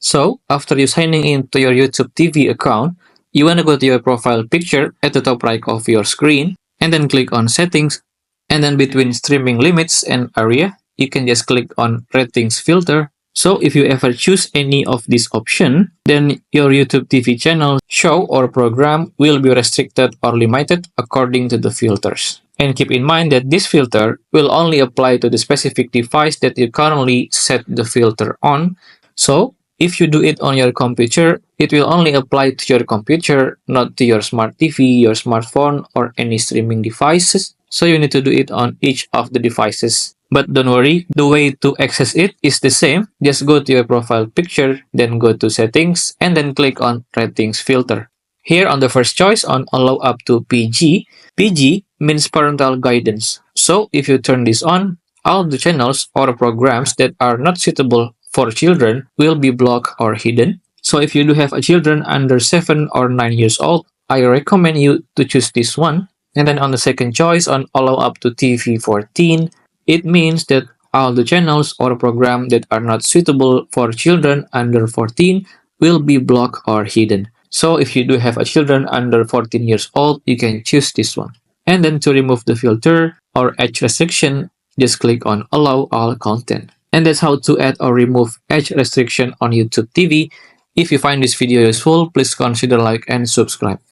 So, after you signing in to your YouTube TV account, you want to go to your profile picture at the top right of your screen, and then click on Settings, and then between Streaming Limits and Area, you can just click on Ratings Filter. So if you ever choose any of these options, then your YouTube TV channel, show, or program will be restricted or limited according to the filters. And keep in mind that this filter will only apply to the specific device that you currently set the filter on. So if you do it on your computer, it will only apply to your computer, not to your smart TV, your smartphone, or any streaming devices. So you need to do it on each of the devices. But don't worry, the way to access it is the same. Just go to your profile picture, then go to Settings, and then click on Ratings Filter. Here on the first choice on Allow up to PG, PG means Parental Guidance. So if you turn this on, all the channels or programs that are not suitable for children will be blocked or hidden. So if you do have a children under 7 or 9 years old, I recommend you to choose this one. And then on the second choice on Allow up to TV 14, it means that all the channels or programs that are not suitable for children under 14 will be blocked or hidden. So if you do have a children under 14 years old, you can choose this one. And then to remove the filter or age restriction, just click on Allow all content. And that's how to add or remove age restriction on YouTube TV. If you find this video useful, please consider like and subscribe.